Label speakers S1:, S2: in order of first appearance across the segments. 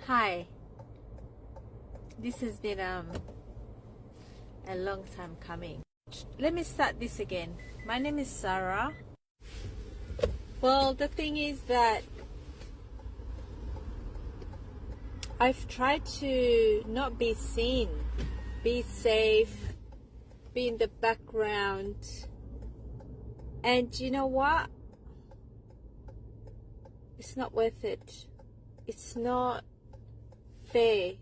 S1: Hi, this has been a long time coming. Let me start this again. My name is Sarah. Well, the thing is that I've tried to not be seen, be safe, be in the background, and you know what? It's not worth it. It's not fair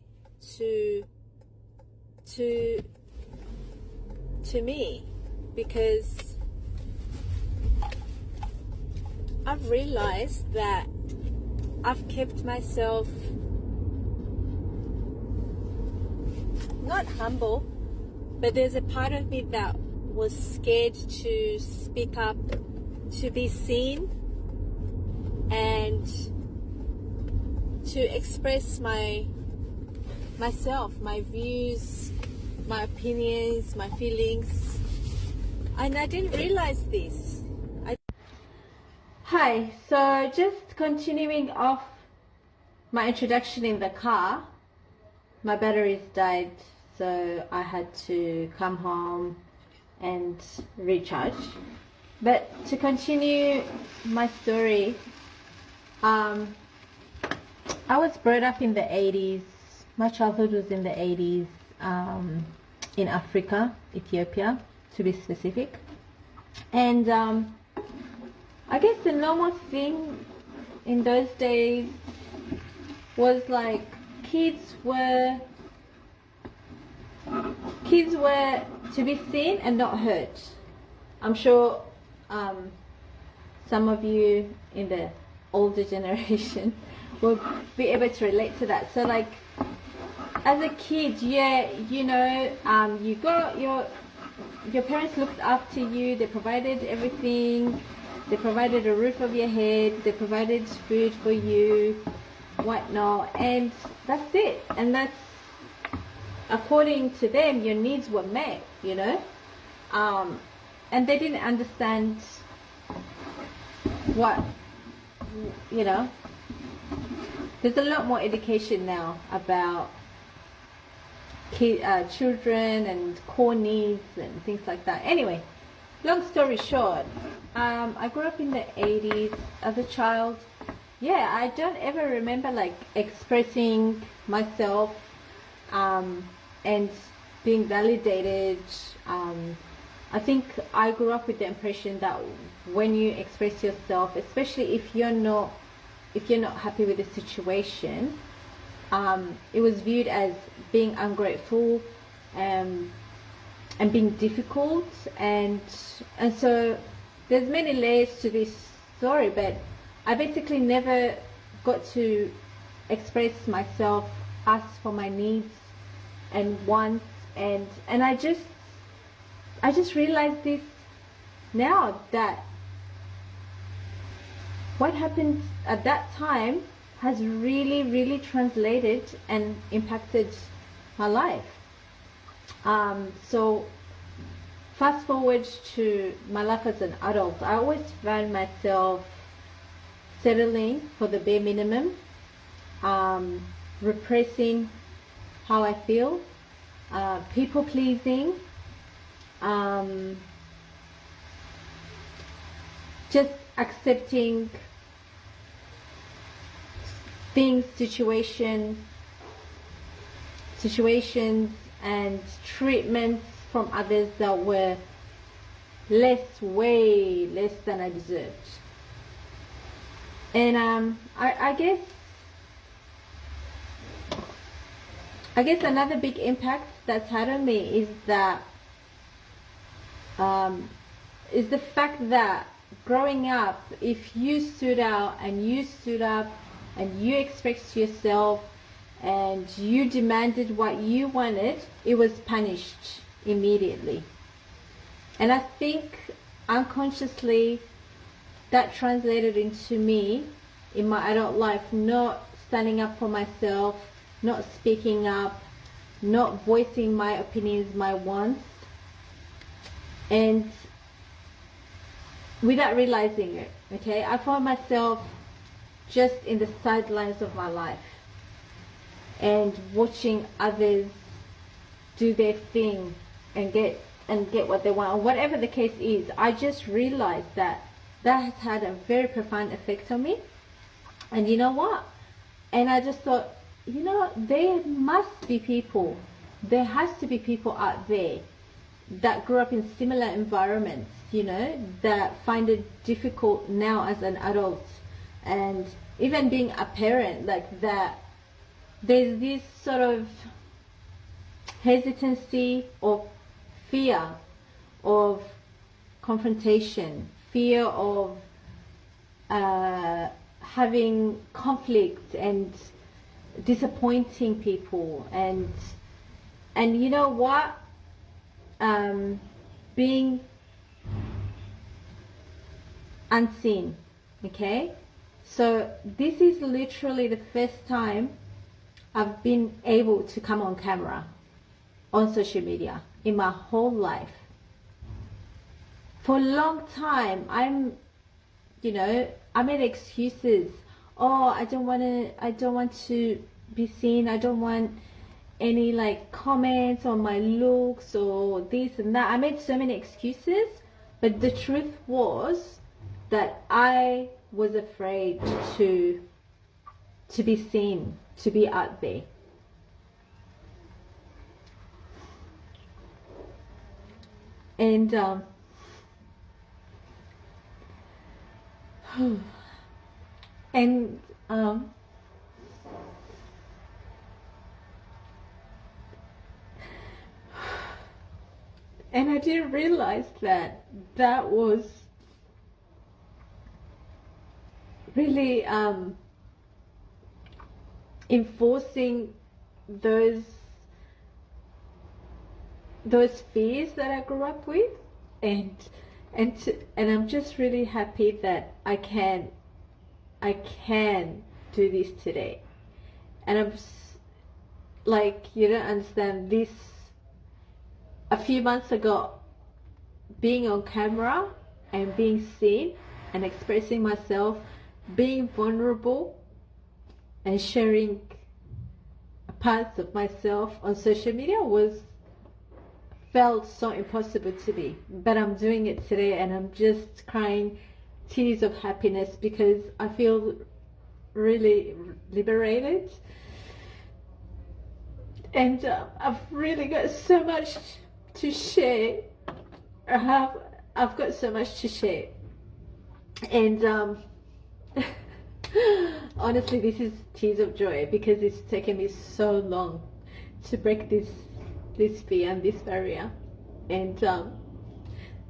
S1: to me, because I've realized that I've kept myself not humble, but there's a part of me that was scared to speak up, to be seen, and to express myself, my views, my opinions, my feelings. And I didn't realize this. Hi, so just continuing off my introduction in the car, my batteries died, so I had to come home and recharge. But to continue my story, I was brought up in the 80s. My childhood was in the 80s, in Africa, Ethiopia, to be specific. And I guess the normal thing in those days was like kids were to be seen and not hurt. I'm sure some of you in the older generation will be able to relate to that. So like as a kid, yeah, you know, you got your parents looked after you, they provided everything, they provided a roof over your head, they provided food for you, whatnot, and that's it. And that's, according to them, your needs were met, you know. And they didn't understand what, you know, there's a lot more education now about children and core needs and things like that. Anyway, long story short, I grew up in the 80s as a child. Yeah, I don't ever remember like expressing myself and being validated. I think I grew up with the impression that when you express yourself, especially if you're not happy with the situation, it was viewed as being ungrateful and being difficult, and so there's many layers to this story, but I basically never got to express myself, ask for my needs and wants, and I just realized this now, that what happened at that time has really translated and impacted my life. So fast forward to my life as an adult, I always found myself settling for the bare minimum, repressing how I feel, people pleasing, just accepting things, situations and treatments from others that were way less than I deserved. And I guess another big impact that's had on me is that is the fact that growing up, if you stood out and you stood up and you expressed yourself and you demanded what you wanted, it was punished immediately. And I think unconsciously that translated into me in my adult life not standing up for myself, not speaking up, not voicing my opinions, my wants, and without realizing it, okay, I found myself just in the sidelines of my life. and watching others do their thing and get what they want, or whatever the case is. I just realized that has had a very profound effect on me. And you know what? And I just thought, you know, there must be people, there has to be people out there that grew up in similar environments, you know, that find it difficult now as an adult, and even being a parent, like that there's this sort of hesitancy or fear of confrontation, fear of having conflict and disappointing people, and you know what, being unseen. Okay, so this is literally the first time I've been able to come on camera on social media in my whole life. For a long time, I made excuses. Oh, I don't want to be seen. I don't want any like comments on my looks or this and that. I made so many excuses, but the truth was that I was afraid to be seen, to be out there. And and I didn't realize that was really enforcing those fears that I grew up with, and I'm just really happy that I can do this today. And I'm like, you don't understand this. A few months ago, being on camera and being seen and expressing myself, being vulnerable and sharing parts of myself on social media felt so impossible to me. But I'm doing it today, and I'm just crying tears of happiness because I feel really liberated, and I've really got so much to share. I've got so much to share, and honestly, this is tears of joy because it's taken me so long to break this fear and this barrier. And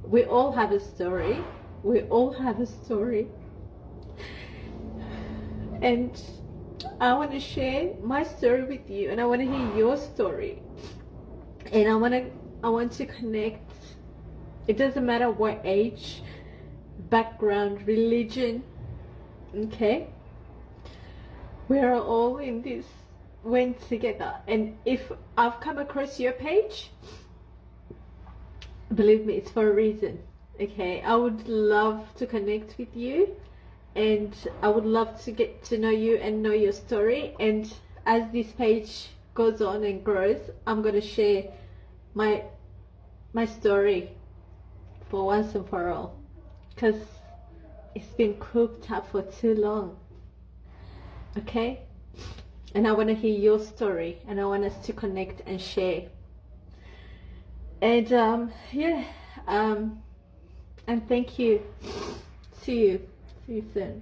S1: we all have a story. We all have a story, and I want to share my story with you, and I want to hear your story, and I want to connect. It doesn't matter what age, background, religion. Okay, we are all in this went together. And if I've come across your page, believe me, it's for a reason. Okay, I would love to connect with you, and I would love to get to know you and know your story. And as this page goes on and grows, I'm going to share my story for once and for all, because it's been cooped up for too long. Okay, and I want to hear your story, and I want us to connect and share. And and thank you. See you soon.